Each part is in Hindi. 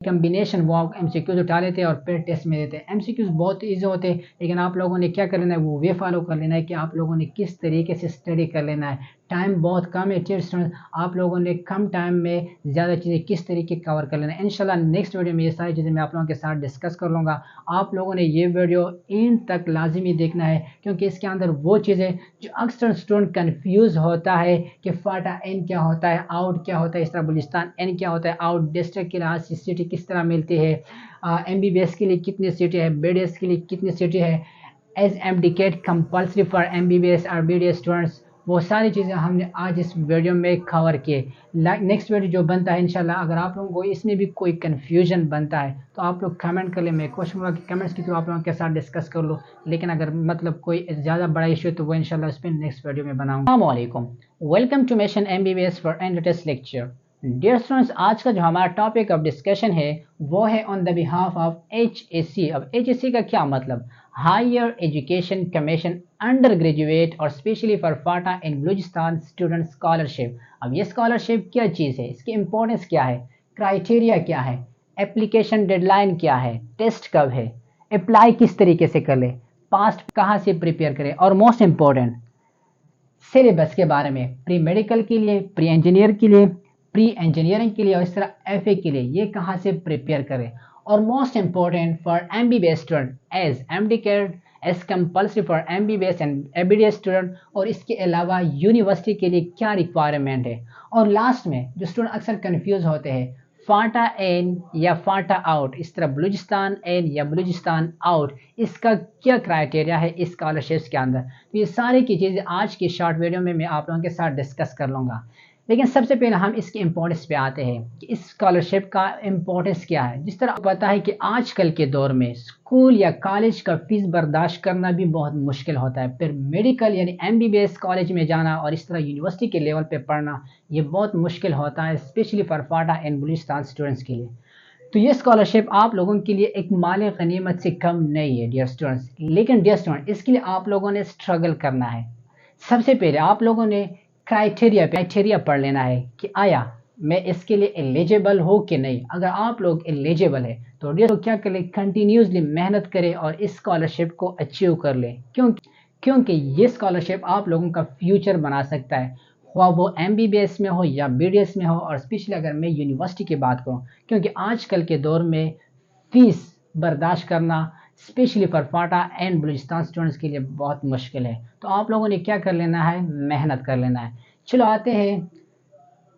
कम्बिनेशन वो एमसीक्यूज उठा लेते हैं और फिर टेस्ट में देते हैं। एमसीक्यूज बहुत ईजी होते हैं, लेकिन आप लोगों ने क्या कर लेना है, वो वे फॉलो कर लेना है कि आप लोगों ने किस तरीके से स्टडी कर लेना है। टाइम बहुत कम है स्टूडेंट्स, आप लोगों ने कम टाइम में ज़्यादा चीज़ें किस तरीके कवर कर लेना है। इंशाल्लाह नेक्स्ट वीडियो में ये सारी चीज़ें मैं आप लोगों के साथ डिस्कस कर लूँगा। आप लोगों ने ये वीडियो एंड तक लाजमी देखना है, क्योंकि इसके अंदर वो चीज़ें जो अक्सर स्टूडेंट कन्फ्यूज़ होता है कि फाटा एन क्या होता है, आउट क्या होता है, इस तरह बलूचिस्तान एन क्या होता है, आउट डिस्ट्रिक्ट के लिहाज से सिटी किस तरह मिलती है, एमबीबीएस के लिए कितनी सीटें है, बीडीएस के लिए कितनी सीटें है, as MDCAT compulsory for MBBS और बीडीएस स्टूडेंट्स, वो सारी चीज़ें हमने आज इस वीडियो में कवर किए। नेक्स्ट वीडियो जो बनता है इंशाल्लाह, अगर आप लोगों को इसमें भी कोई कन्फ्यूजन बनता है तो आप लोग कमेंट कर ले, मैं कोशिश करूँगा कि कमेंट्स के थ्रू आप लोगों के साथ डिस्कस कर लो। लेकिन अगर मतलब कोई ज़्यादा बड़ा इशू है तो वो इंशाल्लाह इस पर नेक्स्ट वीडियो में बनाऊँगा। अस्सलाम वालेकुम, welcome to mission MBBS for end test lecture. Dear students, आज का जो हमारा टॉपिक ऑफ डिस्कशन है वो है on the behalf of HSC. अब एचएससी का क्या मतलब, higher education commission under graduate और specially for FATA in Balochistan student scholarship. अब ये स्कॉलरशिप क्या चीज़ है, इसकी इंपॉर्टेंस क्या है, क्राइटेरिया क्या है, एप्लीकेशन डेडलाइन क्या है, टेस्ट कब है, अप्लाई किस तरीके से कर ले, पास्ट कहाँ से प्रिपेयर करें, और मोस्ट इम्पोर्टेंट सिलेबस के बारे में, प्री मेडिकल के लिए, प्री इंजीनियर के लिए, प्री इंजीनियरिंग के लिए और इस तरह एफए के लिए ये कहाँ से प्रिपेयर करें। और most important for MBBS student as MDCAT as compulsory for MBBS and ABDS student, और इसके अलावा यूनिवर्सिटी के लिए क्या रिक्वायरमेंट है। और लास्ट में जो स्टूडेंट अक्सर कंफ्यूज होते हैं, फाटा इन या फाटा आउट, इस तरह बलूचिस्तान इन या बलूचिस्तान आउट, इसका क्या क्राइटेरिया है इस स्कॉलरशिप्स के अंदर, तो ये सारी की चीज़ें आज की शॉर्ट वीडियो में मैं आप लोगों के साथ डिस्कस कर लूँगा। लेकिन सबसे पहले हम इसकी इम्पोर्टेंस पे आते हैं कि इस स्कॉलरशिप का इम्पोर्टेंस क्या है। जिस तरह पता है कि आजकल के दौर में स्कूल या कॉलेज का फीस बर्दाश्त करना भी बहुत मुश्किल होता है, फिर मेडिकल यानी एमबीबीएस कॉलेज में जाना और इस तरह यूनिवर्सिटी के लेवल पे पढ़ना ये बहुत मुश्किल होता है, specially for Phata and Balochistan students के लिए। तो ये स्कॉलरशिप आप लोगों के लिए एक माल गनीमत से कम नहीं है डियर स्टूडेंट्स। लेकिन डियर स्टूडेंट, इसके लिए आप लोगों ने स्ट्रगल करना है। सबसे पहले आप लोगों ने क्राइटेरिया पढ़ लेना है कि आया मैं इसके लिए एलिजिबल हो कि नहीं। अगर आप लोग एलिजिबल है तो डियर क्या करें, कंटिन्यूसली मेहनत करें और इस स्कॉलरशिप को अचीव कर लें, क्योंकि ये स्कॉलरशिप आप लोगों का फ्यूचर बना सकता है, वो एमबीबीएस में हो या बीडीएस में हो, और स्पेशली अगर मैं यूनिवर्सिटी की बात करूं, क्योंकि आजकल के दौर में फीस बर्दाश्त करना specially for Phata and Balochistan students के लिए बहुत मुश्किल है। तो आप लोगों ने क्या कर लेना है, मेहनत कर लेना है। चलो आते हैं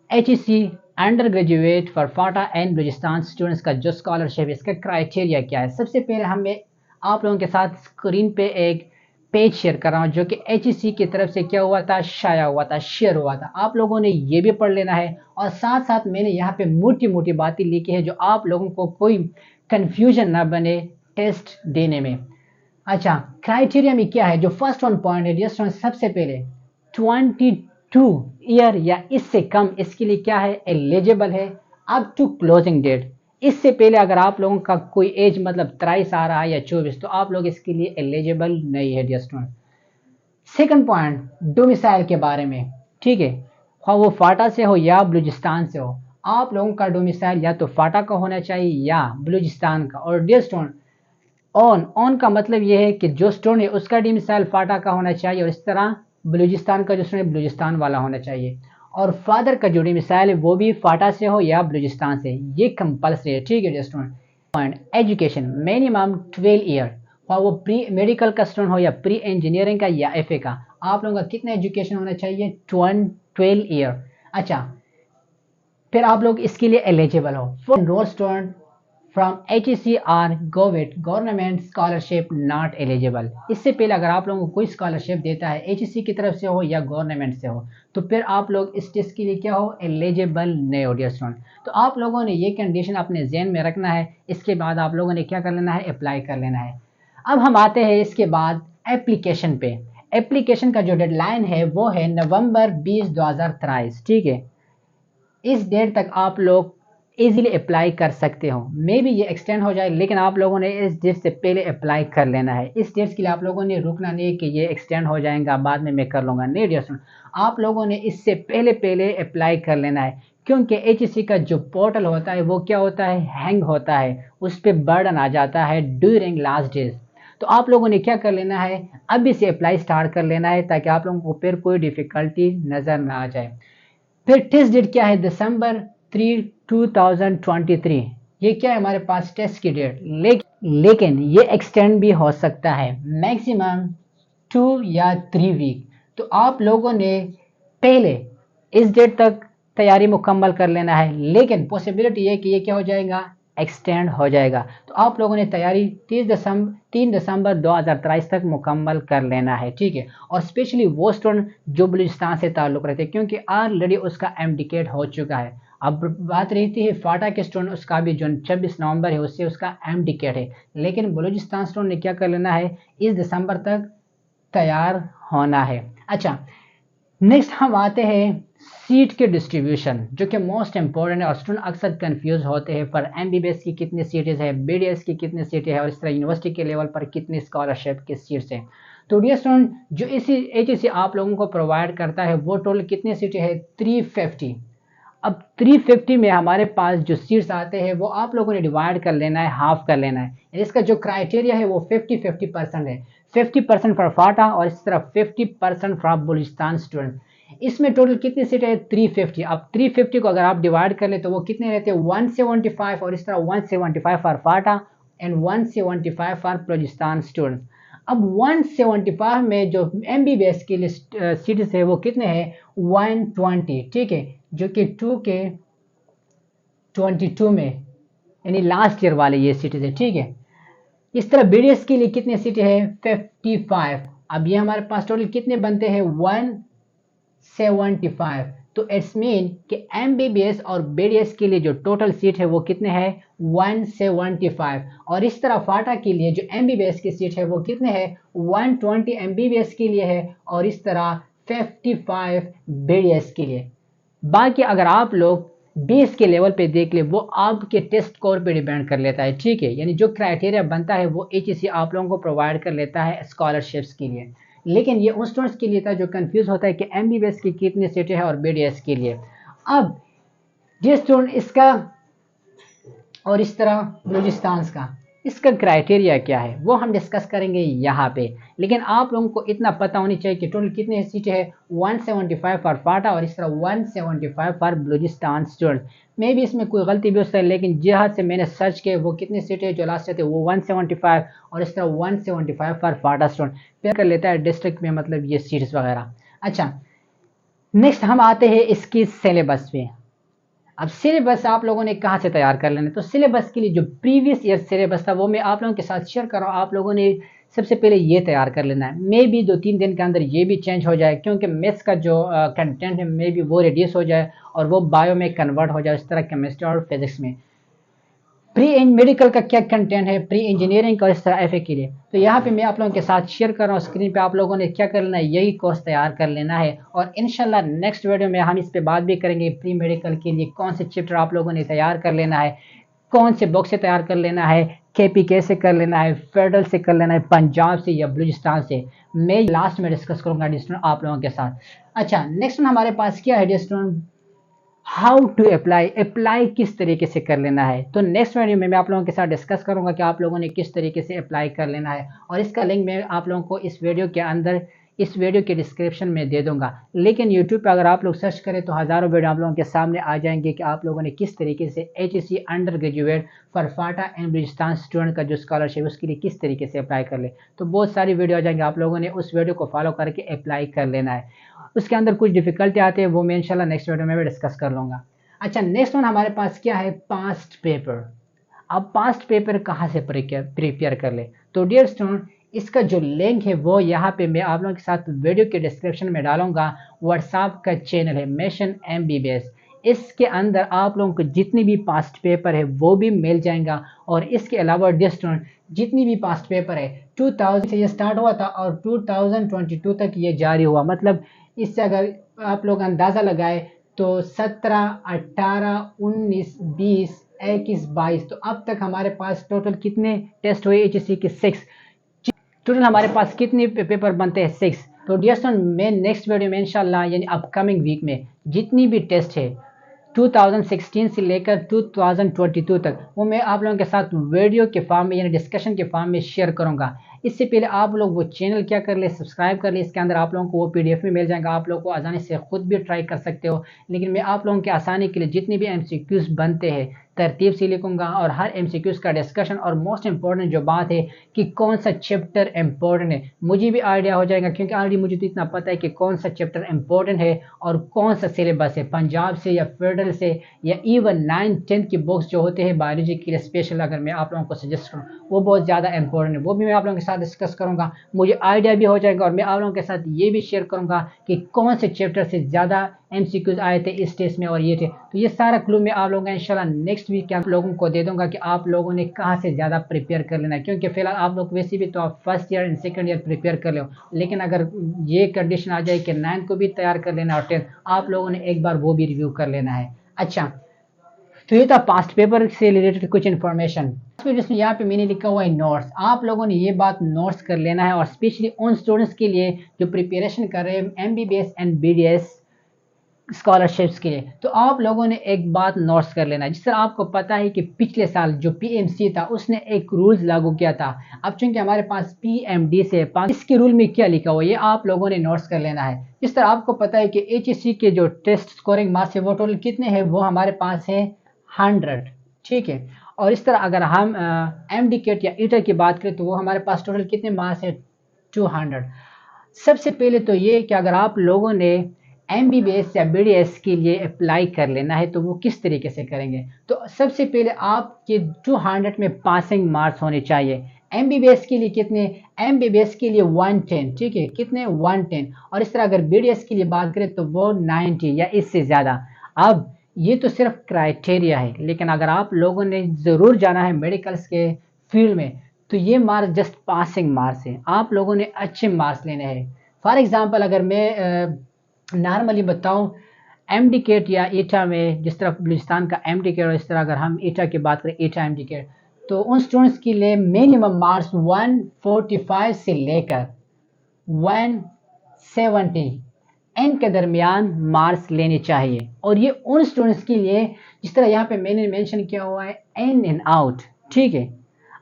HEC under graduate for Phata and Balochistan students का जो स्कॉलरशिप, इसका क्राइटेरिया क्या है। सबसे पहले हमें आप लोगों के साथ स्क्रीन पे एक पेज शेयर कर रहा हूँ जो कि एचईसी की तरफ से क्या हुआ था, शाया हुआ था, शेयर हुआ था। आप लोगों ने ये भी पढ़ लेना है, और साथ साथ मैंने यहाँ पे मोटी मोटी बातें लिखी है जो आप लोगों को कोई कंफ्यूजन ना बने टेस्ट देने में। अच्छा, क्राइटेरिया में क्या है, जो फर्स्ट वन पॉइंट है डियर स्टूडेंट्स, सबसे पहले 22 ईयर या इससे कम, इसके लिए क्या है, एलिजिबल है अप टू क्लोजिंग डेट। इससे पहले अगर आप लोगों का कोई एज मतलब 23 आ रहा है या 24, तो आप लोग इसके लिए एलिजिबल नहीं है dear student. Second point domicile के बारे में, ठीक है, हाँ वो फाटा से हो या बलूचिस्तान से हो, आप लोगों का डोमिसाइल या तो फाटा का होना चाहिए या बलूचिस्तान का। और डियर स्टूडेंट, ऑन का मतलब यह है कि जो स्टूडेंट है उसका डोमिसाइल फाटा का होना चाहिए, और इस तरह बलूचिस्तान का जो स्टूडेंट बलूचिस्तान वाला होना चाहिए। और फादर का जो डोमिसाइल है वो भी फाटा से हो या बलूचिस्तान से, ये कंपल्सरी है, ठीक है dear student. Point education minimum 12 year, और वो प्री मेडिकल का स्टूडेंट हो या प्री इंजीनियरिंग का या एफए का, आप लोगों का कितना एजुकेशन होना चाहिए, 12 ईयर। अच्छा, फिर आप लोग इसके लिए एलिजिबल हो for enrol student from HEC are गोवेट गवर्नमेंट स्कॉलरशिप नॉट एलिजिबल। इससे पहले अगर आप लोगों को कोई स्कॉलरशिप देता है एचईसी की तरफ से हो या गवर्नमेंट से हो, तो फिर आप लोग इस टेस्ट के लिए क्या हो, एलिजिबल नहीं हो डियर स्टूडेंट। तो आप लोगों ने ये कंडीशन अपने जहन में रखना है। इसके बाद आप लोगों ने क्या कर लेना है, अप्लाई कर लेना है। अब हम आते हैं इसके बाद एप्लीकेशन पे। एप्लीकेशन का जो डेडलाइन है वो है नवंबर 20 2023, ठीक है। इस डेट तक आप लोग इजीली अप्लाई कर सकते हो, मे भी ये एक्सटेंड हो जाए, लेकिन आप लोगों ने इस डेट से पहले अप्लाई कर लेना है। इस डेट के लिए आप लोगों ने रुकना नहीं कि ये एक्सटेंड हो जाएगा बाद में मैं कर लूँगा, नहीं डियर स्टूडेंट, आप लोगों ने इससे पहले अप्लाई कर लेना है, क्योंकि HEC का जो पोर्टल होता है वो क्या होता है, हैंग होता है, उस पर बर्डन आ जाता है ड्यूरिंग लास्ट डेज। तो आप लोगों ने क्या कर लेना है, अभी से अप्लाई स्टार्ट कर लेना है ताकि आप लोगों को फिर कोई डिफिकल्टी नजर ना आ जाए। फिर टेस्ट डेट क्या है, December 3, 2023। ये क्या है हमारे पास टेस्ट की डेट, लेकिन ये एक्सटेंड भी हो सकता है मैक्सिमम 2 या 3 वीक। तो आप लोगों ने पहले इस डेट तक तैयारी मुकम्मल कर लेना है, लेकिन पॉसिबिलिटी है कि ये क्या हो जाएगा, एक्सटेंड हो जाएगा। तो आप लोगों ने तैयारी 3 दिसंबर 2023 तक मुकम्मल कर लेना है, ठीक है। और स्पेशली वो स्टूडेंट जो बलूचिस्तान से ताल्लुक़ रखते हैं, क्योंकि ऑलरेडी उसका एमडिकेट हो चुका है। अब बात रहती है फाटा के स्टूडेंट, उसका भी जो 26 नवंबर है उससे उसका एमडिकेट है, लेकिन बलूचिस्तान स्टूडेंट ने क्या कर लेना है, इस दिसंबर तक तैयार होना है। अच्छा, नेक्स्ट हम आते हैं सीट के डिस्ट्रीब्यूशन, जो कि मोस्ट इंपॉर्टेंट है और स्टूडेंट अक्सर कंफ्यूज होते हैं पर MBBS की कितनी सीटें हैं, BDS की कितनी सीटें हैं और इस तरह यूनिवर्सिटी के लेवल पर कितनी स्कॉलरशिप की सीट्स हैं। तो डियर स्टूडेंट, जो इसी HEC आप लोगों को प्रोवाइड करता है वो टोटल कितनी सीटें हैं, 350। अब 350 में हमारे पास जो सीट्स आते हैं वो आप लोगों ने डिवाइड कर लेना है, हाफ कर लेना है। इसका जो क्राइटेरिया है वो 50-50% है, 50% फॉर फाटा और इस तरह 50% फॉर बलूचिस्तान स्टूडेंट। इसमें टोटल कितनी सीटें हैं, 350। अब 350 को अगर आप डिवाइड कर ले तो वो कितने रहते हैं, 175 और इस तरह 175 for Phata and 175 for Balochistan student. अब 175 में जो MBBS के लिए सीट्स है वो कितने हैं, 120, ठीक है, जो कि 2 के 22 में यानी लास्ट ईयर वाले ये सीटें है, ठीक है। इस तरह BDS के लिए कितने सीटें हैं, 55। अब ये हमारे पास टोटल कितने बनते हैं, 175। तो इट्स मीन कि MBBS और BDS के लिए जो टोटल सीट है वो कितने हैं, 175। और इस तरह फाटा के लिए जो MBBS की सीट है वो कितने हैं, 120 MBBS के लिए है और इस तरह 55 BDS के लिए। बाकी अगर आप लोग 20 के लेवल पे देख ले, वो आपके टेस्ट स्कोर पे डिपेंड कर लेता है, ठीक है। यानी जो क्राइटेरिया बनता है वो HEC आप लोगों को प्रोवाइड कर लेता है स्कॉलरशिप्स के लिए, लेकिन ये उन स्टूडेंट्स के लिए था जो कंफ्यूज होता है कि MBBS की कितनी सीटें हैं और BDS के लिए। अब ये स्टूडेंट इसका और इस तरह बलूचिस्तान का, इसका क्राइटेरिया क्या है वो हम डिस्कस करेंगे यहाँ पे, लेकिन आप लोगों को इतना पता होनी चाहिए कि टोटल कितनी सीटें हैं, 175 फॉर फाटा और इस तरह 175 फॉर बलूचिस्तान स्टूडेंट। मे भी इसमें कोई गलती भी हो सकती है, लेकिन जहाँ से मैंने सर्च किया वो कितनी सीटें जो लास्ट थे वो 175 और इस तरह 175 फॉर फाटा स्टूडेंट पेयर कर लेता है डिस्ट्रिक्ट में, मतलब ये सीट्स वगैरह। अच्छा, नेक्स्ट हम आते हैं इसकी सिलेबस पे। अब सिलेबस आप लोगों ने कहाँ से तैयार कर लेना है, तो सिलेबस के लिए जो प्रीवियस ईयर सिलेबस था वो मैं आप लोगों के साथ शेयर कर रहा हूँ। आप लोगों ने सबसे पहले ये तैयार कर लेना है, मे बी 2-3 दिन के अंदर ये भी चेंज हो जाए, क्योंकि मैथ्स का जो कंटेंट है मे बी वो रिड्यूस हो जाए और वो बायो में कन्वर्ट हो जाए, इस तरह केमिस्ट्री और फिजिक्स में। प्री मेडिकल का क्या कंटेंट है, प्री इंजीनियरिंग का, इस तरह FA के लिए। तो यहाँ पे मैं आप लोगों के साथ शेयर कर रहा हूँ स्क्रीन पे, आप लोगों ने क्या कर लेना है, यही कोर्स तैयार कर लेना है। और इंशाल्लाह नेक्स्ट वीडियो में हम इस पे बात भी करेंगे, प्री मेडिकल के लिए कौन से चैप्टर आप लोगों ने तैयार कर लेना है, कौन से बुक से तैयार कर लेना है, KPK से कर लेना है, फेडरल से कर लेना है, पंजाब से या बलूचिस्तान से, मैं लास्ट में डिस्कस करूंगा डिस्टूडेंट आप लोगों के साथ। अच्छा, नेक्स्ट हमारे पास क्या है डिस्टूडेंट, हाउ टू अप्लाई किस तरीके से कर लेना है। तो नेक्स्ट वीडियो में मैं आप लोगों के साथ डिस्कस करूंगा कि आप लोगों ने किस तरीके से अप्लाई कर लेना है, और इसका लिंक मैं आप लोगों को इस वीडियो के अंदर, इस वीडियो के डिस्क्रिप्शन में दे दूंगा। लेकिन यूट्यूब पर अगर आप लोग सर्च करें तो हज़ारों वीडियो आप लोगों के सामने आ जाएंगे कि आप लोगों ने किस तरीके से HEC under graduate for Phata and Balochistan student का जो स्कॉलरशिप उसके लिए किस तरीके से अप्लाई कर ले। तो बहुत सारी वीडियो आ जाएंगे, आप लोगों ने उस वीडियो को फॉलो करके अप्लाई कर लेना है। उसके अंदर कुछ डिफिकल्टी आते हैं वो मैं इंशाल्लाह नेक्स्ट वीडियो में भी डिस्कस कर लूँगा। अच्छा, नेक्स्ट वन हमारे पास क्या है, पास्ट पेपर। अब पास्ट पेपर कहाँ से प्रिपेयर कर ले, तो डियर स्टूडेंट इसका जो लिंक है वो यहाँ पे मैं आप लोगों के साथ वीडियो के डिस्क्रिप्शन में डालूंगा। व्हाट्सएप का चैनल है मिशन MBBS, इसके अंदर आप लोगों को जितनी भी पास्ट पेपर है वो भी मिल जाएगा। और इसके अलावा डियर स्टूडेंट जितनी भी पास्ट पेपर है 2000 से ये स्टार्ट हुआ था और 2022 तक ये जारी हुआ, मतलब इससे अगर आप लोग अंदाज़ा लगाए तो 17, 18, 19, 20, 21, 22, तो अब तक हमारे पास टोटल कितने टेस्ट हुए HEC के, 6। टोटल हमारे पास कितने पेपर बनते हैं, 6। तो डियर स्टूडेंट मैं नेक्स्ट वीडियो में इंशाल्लाह यानी अपकमिंग वीक में जितनी भी टेस्ट है 2016 से लेकर 2022 तक, वो मैं आप लोगों के साथ वीडियो के फॉर्म में यानी डिस्कशन के फॉर्म में शेयर करूंगा। इससे पहले आप लोग वो चैनल क्या कर ले, सब्सक्राइब कर ले। इसके अंदर आप लोगों को वो पीडीएफ में मिल जाएगा, आप लोगों को आसानी से खुद भी ट्राई कर सकते हो। लेकिन मैं आप लोगों की आसानी के लिए जितने भी एमसीक्यूज बनते हैं तरतीब से लिखूंगा, और हर एमसीक्यूज का डिस्कशन, और मोस्ट इंपॉर्टेंट जो बात है कि कौन सा चैप्टर इंपॉर्टेंट है, मुझे भी आइडिया हो जाएगा, क्योंकि ऑलरेडी मुझे तो इतना पता है कि कौन सा चैप्टर इंपॉर्टेंट है और कौन सा सिलेबस है, पंजाब से या फेडरल से या इवन 9th-10th की बुक्स जो होते हैं बायोलॉजी के लिए स्पेशल, अगर मैं आप लोगों को सजेस्ट करूँ वो बहुत ज़्यादा इंपॉर्टेंट है, वो भी मैं आप लोगों के साथ डिस्कस करूँगा। मुझे आइडिया भी हो जाएगा, और मैं आप लोगों के साथ ये भी शेयर करूँगा कि कौन से चैप्टर से ज़्यादा एमसीक्यूज आए थे इस टेस्ट में और ये थे। तो ये सारा क्लू मैं आप लोगों का इंशाल्लाह नेक्स्ट वीक आप लोगों को दे दूंगा कि आप लोगों ने कहाँ से ज़्यादा प्रिपेयर कर लेना है, क्योंकि फिलहाल आप लोग वैसे भी तो आप first year and second year prepare कर लो, लेकिन अगर ये कंडीशन आ जाए कि 9th को भी तैयार कर लेना और 10th, आप लोगों ने एक बार वो भी रिव्यू कर लेना है। अच्छा, तो ये था पास्ट पेपर से रिलेटेड कुछ इन्फॉर्मेशन। जिसमें यहाँ पे मैंने लिखा हुआ है नोट्स, आप लोगों ने ये बात नोट्स कर लेना है, और स्पेशली उन स्टूडेंट्स के लिए जो प्रिपरेशन कर रहे हैं एमबीबीएस एंड बीडीएस स्कॉलरशिप्स के लिए। तो आप लोगों ने एक बात नोट्स कर लेना है। जिस तरह आपको पता है कि पिछले साल जो पीएमसी था उसने एक रूल्स लागू किया था, अब चूंकि हमारे पास पीएमडी से इसके रूल में क्या लिखा हुआ है ये आप लोगों ने नोट्स कर लेना है। जिस तरह आपको पता है कि एचएससी के जो टेस्ट स्कोरिंग मार्क्स है वो टोटल कितने हैं, वो हमारे पास है 100, ठीक है। और इस तरह अगर हम एमडीकेट या ईटर की बात करें तो वो हमारे पास टोटल कितने मार्क्स है, 200। सबसे पहले तो ये कि अगर आप लोगों ने एमबीबीएस या बीडीएस के लिए अप्लाई कर लेना है तो वो किस तरीके से करेंगे। तो सबसे पहले आपके 200 में पासिंग मार्क्स होने चाहिए। एमबीबीएस के लिए कितने, एमबीबीएस के लिए 110, ठीक है, कितने 110। और इस तरह अगर बीडीएस के लिए बात करें तो वो 90 या इससे ज़्यादा। अब ये तो सिर्फ क्राइटेरिया है, लेकिन अगर आप लोगों ने ज़रूर जाना है मेडिकल्स के फील्ड में तो ये मार्क्स जस्ट पासिंग मार्क्स है, आप लोगों ने अच्छे मार्क्स लेने हैं। फॉर एग्जांपल अगर मैं नॉर्मली बताऊं, एमडीकेट या ईटा में जिस तरह बलूचिस्तान का एमडीकेट, और इस तरह अगर हम ईटा की बात करें ईटा एमडीकेट, तो उन स्टूडेंट्स के लिए मिनिमम मार्क्स 145 से लेकर 170 एन के दरमियान मार्क्स लेने चाहिए। और ये उन स्टूडेंट्स के लिए जिस तरह यहाँ पे मैंने मेंशन किया हुआ है इन एंड आउट, ठीक है।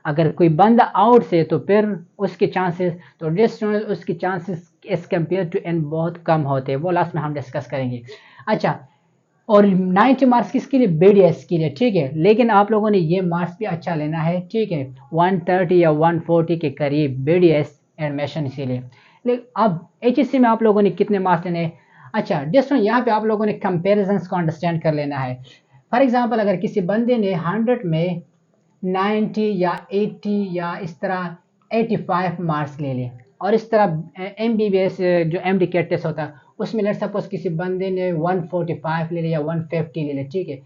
अगर कोई बंदा आउट से तो फिर उसके चांसेस, तो डिस्टेंस उसके चांसेस एज कम्पेयर टू एन बहुत कम होते हैं, वो लास्ट में हम डिस्कस करेंगे। अच्छा, और 90 मार्क्स किसके लिए, बीडीएस के लिए, ठीक है। लेकिन आप लोगों ने ये मार्क्स भी अच्छा लेना है, ठीक है, 130 या 140 के करीब बीडीएस एडमिशन के लिए। लेकिन अब एचएससी में आप लोगों ने कितने मार्क्स लेने हैं। अच्छा, डिस्टेंस यहाँ पे आप लोगों ने कंपेरिजन को अंडरस्टैंड कर लेना है। फॉर एग्जाम्पल अगर किसी बंदे ने 100 में 90 या 80 या इस तरह 85 मार्क्स ले लिए, और इस तरह एमबीबीएस जो एमडीकेट टेस्ट होता है उसमें लेट सपोज किसी बंदे ने 145 ले लिया या 150 ले लिया, ठीक है।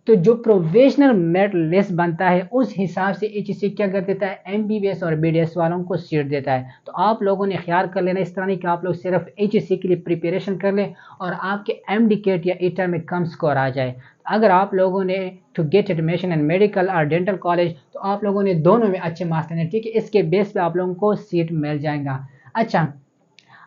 तो जो प्रोविजनल मेरिट लिस्ट बनता है उस हिसाब से एचएससी क्या कर देता है, एमबीबीएस और बीडीएस वालों को सीट देता है। तो आप लोगों ने ख्याल कर लेना, इस तरह नहीं कि आप लोग सिर्फ एचएससी के लिए प्रिपरेशन कर लें और आपके एमडीकेट या ईटर में कम स्कोर आ जाए। अगर आप लोगों ने to get admission in medical और डेंटल कॉलेज तो आप लोगों ने दोनों में अच्छे मार्क्स लेने, ठीक है, इसके बेस पे आप लोगों को सीट मिल जाएगा। अच्छा,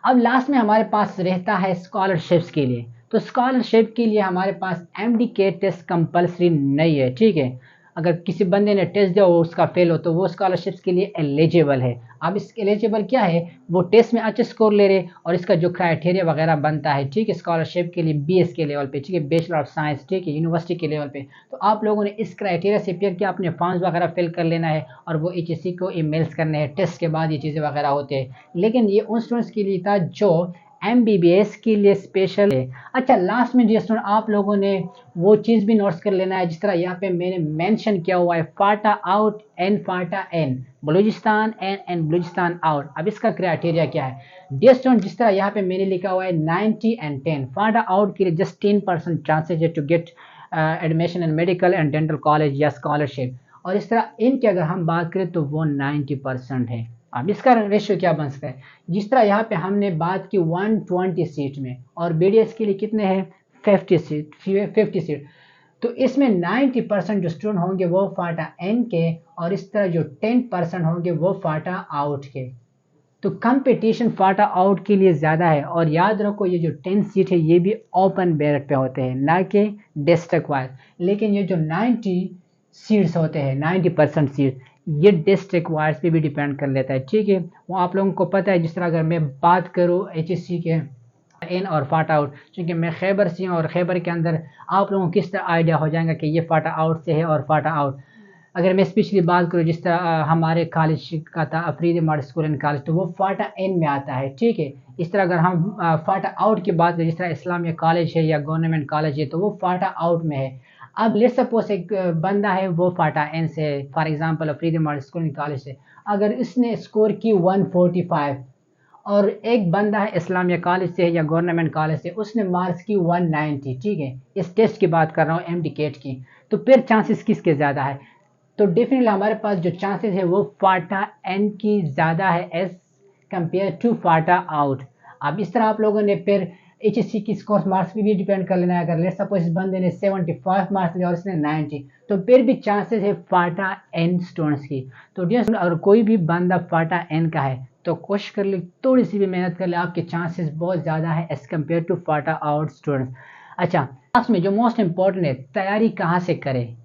अब लास्ट में हमारे पास रहता है स्कॉलरशिप्स के लिए। तो स्कॉलरशिप के लिए हमारे पास एमडीके टेस्ट कंपलसरी नहीं है, ठीक है। अगर किसी बंदे ने टेस्ट दिया और उसका फेल हो तो वो स्कॉलरशिप्स के लिए एलिजिबल है। अब इस एलिजिबल क्या है, वो टेस्ट में अच्छे स्कोर ले रहे और इसका जो क्राइटेरिया वगैरह बनता है, ठीक है, स्कॉलरशिप के लिए बीएस के लेवल पे, ठीक है, बैचलर ऑफ साइंस, ठीक है, यूनिवर्सिटी के लेवल पे। तो आप लोगों ने इस क्राइटेरिया से फिर क्या अपने फॉर्म्स वगैरह फिल कर लेना है और वो एचएससी को ईमेल्स करने हैं, टेस्ट के बाद ये चीज़ें वगैरह होते हैं। लेकिन ये उन स्टूडेंट्स के लिए था जो एमबीबीएस के लिए स्पेशल है। अच्छा, लास्ट में जो स्टूडेंट आप लोगों ने वो चीज़ भी नोट्स कर लेना है, जिस तरह यहाँ पे मैंने मेंशन किया हुआ है FATA out and FATA in, Balochistan and Balochistan out. अब इसका क्राइटेरिया क्या है, डियर स्टूडेंट, जिस तरह यहाँ पे मैंने लिखा हुआ है 90 एंड 10, फाटा आउट के लिए जस्ट 10% चांसेज है to get admission in medical and dental college या स्कॉलरशिप, और इस तरह इनकी अगर हम बात करें तो वो 90% है। अब इसका रेशियो क्या बन सकता है, जिस तरह यहाँ पे हमने बात की 120 सीट में और बीडीएस के लिए कितने हैं 50 सीट, तो इसमें 90% जो स्टूडेंट होंगे वो फाटा एन के, और इस तरह जो 10% होंगे वो फाटा आउट के। तो कंपटीशन फाटा आउट के लिए ज़्यादा है। और याद रखो ये जो 10 सीट है ये भी ओपन बैलेट पे होते हैं, ना कि डिस्ट्रिक्ट वाइज। लेकिन ये जो 90 सीट्स होते हैं, 90% सीट, ये डिस्ट्रिक्ट वाइज पे भी डिपेंड कर लेता है। ठीक है, वो आप लोगों को पता है। जिस तरह अगर मैं बात करूँ HSC के इन और फाटा आउट, क्योंकि मैं खैबर से हूँ और खैबर के अंदर आप लोगों को किस तरह आइडिया हो जाएगा कि ये फाटा आउट से है और फाटा आउट। अगर मैं स्पेशली बात करूँ जिस तरह हमारे कॉलेज का था Afridi model school and college, तो वो फाटा इन में आता है। ठीक है, इस तरह अगर हम फाटा आउट की बात करें, जिस तरह इस्लामिया कॉलेज है या गवर्नमेंट कॉलेज है, तो वो फाटा आउट में है। अब लेट्स सपोज एक बंदा है वो फाटा एन से, for example Afridi model school and college से, अगर इसने स्कोर की 145 और एक बंदा है इस्लामिया कॉलेज से या गवर्नमेंट कॉलेज से, उसने मार्क्स की 190, ठीक है, इस टेस्ट की बात कर रहा हूँ एमडीकेट की, तो फिर चांसेस किसके ज़्यादा है? तो डेफिनेटली हमारे पास जो चांसेस है वो फाटा एन की ज़्यादा है as compare to FATA out. अब इस तरह आप लोगों ने फिर HSC की स्कोर मार्क्स पे भी डिपेंड कर लेना है। अगर लेट सपोज इस बंदे ने 75 मार्क्स लिया और इसने 90, तो फिर भी चांसेस है फाटा एन स्टूडेंट्स की। तो डियर, अगर कोई भी बंदा फाटा एन का है तो कोशिश कर ले, थोड़ी सी भी मेहनत कर ले, आपके चांसेस बहुत ज़्यादा है as compare to FATA out students. अच्छा, लास्ट में जो मोस्ट इंपॉर्टेंट है, तैयारी कहाँ से करें?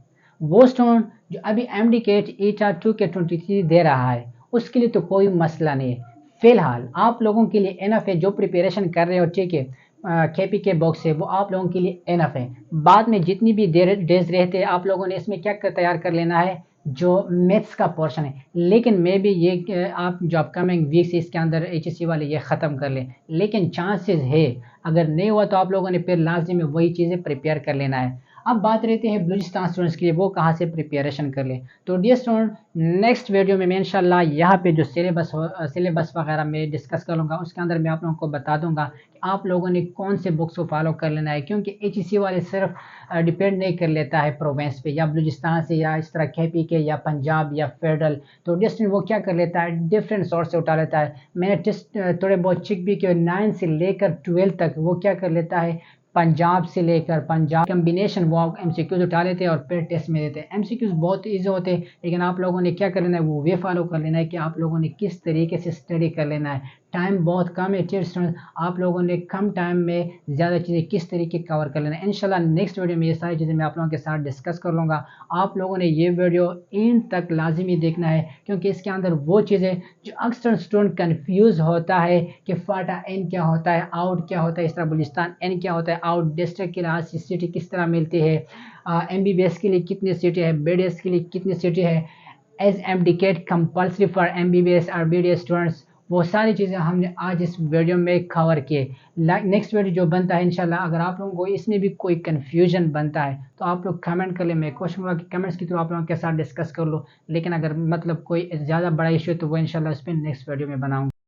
वो स्टूडेंट जो अभी MD-CAT HR2 के 23 दे रहा है, उसके लिए तो कोई मसला नहीं है। फिलहाल आप लोगों के लिए इनफ है, जो प्रिपरेशन कर रहे हो, ठीक है, KPK बॉक्स है, वो आप लोगों के लिए इनफ है। बाद में जितनी भी डेज रहते हैं, आप लोगों ने इसमें क्या तैयार कर लेना है, जो मैथ्स का पोर्शन है। लेकिन मे भी ये आप जो अपकमिंग वीक्स इसके अंदर HSC वाले ये ख़त्म कर लें, लेकिन चांसेस है, अगर नहीं हुआ तो आप लोगों ने फिर लाजमी में वही चीज़ें प्रिपेयर कर लेना है। अब बात रहती है बलूचिस्तान स्टूडेंट्स के लिए, वो कहाँ से प्रिपरेशन कर ले। तो डियर स्टूडेंट, नेक्स्ट वीडियो में मैं इंशाल्लाह यहाँ पे जो सिलेबस वगैरह मैं डिस्कस करूँगा, उसके अंदर मैं आप लोगों को बता दूंगा कि आप लोगों ने कौन से बुक्स को फॉलो कर लेना है। क्योंकि HSC वाले सिर्फ डिपेंड नहीं कर लेता है प्रोवेंस पे या बलूचिस्तान से या इस तरह KPK या पंजाब या फेडरल। तो डियर स्टूडेंट, वो क्या कर लेता है, डिफरेंट सोर्स से उठा लेता है। मैंने टेस्ट थोड़े बहुत चेक भी किए, 9 से लेकर 12 तक वो क्या कर लेता है, पंजाब से लेकर पंजाब कम्बिनेशन वो MCQs उठा लेते हैं और फिर टेस्ट में देते हैं। MCQs बहुत ईजी होते हैं, लेकिन आप लोगों ने क्या कर लेना है, वो वे फॉलो कर लेना है कि आप लोगों ने किस तरीके से स्टडी कर लेना है। टाइम बहुत कम है टीयर स्टूडेंट, आप लोगों ने कम टाइम में ज़्यादा चीज़ें किस तरीके कवर कर लेना है। इंशाल्लाह नेक्स्ट वीडियो में ये सारी चीज़ें मैं आप लोगों के साथ डिस्कस कर लूँगा। आप लोगों ने ये वीडियो इन तक लाजमी देखना है, क्योंकि इसके अंदर वो चीज़ें जो अक्सर स्टूडेंट कन्फ्यूज़ होता है कि फाटा एन क्या होता है, आउट क्या होता है, इस तरह बलूचिस्तान एन क्या होता है, आउट डिस्ट्रिक्ट के लिहाज से सीटें किस तरह मिलती है, MBBS के लिए कितनी सीटें हैं, BDS के लिए कितनी सीटें हैं, as MD-CAT compulsory for MBBS और BDS स्टूडेंट्स, वो सारी चीज़ें हमने आज इस वीडियो में कवर किए। नेक्स्ट वीडियो जो बनता है इंशाल्लाह, अगर आप लोगों को इसमें भी कोई कन्फ्यूजन बनता है तो आप लोग कमेंट कर ले। मैं कोशिश करूँगा कि कमेंट्स के थ्रू आप लोगों के साथ डिस्कस कर लो। लेकिन अगर मतलब कोई ज़्यादा बड़ा इशू है तो वो इंशाल्लाह इस पर नेक्स्ट वीडियो में बनाऊँगा।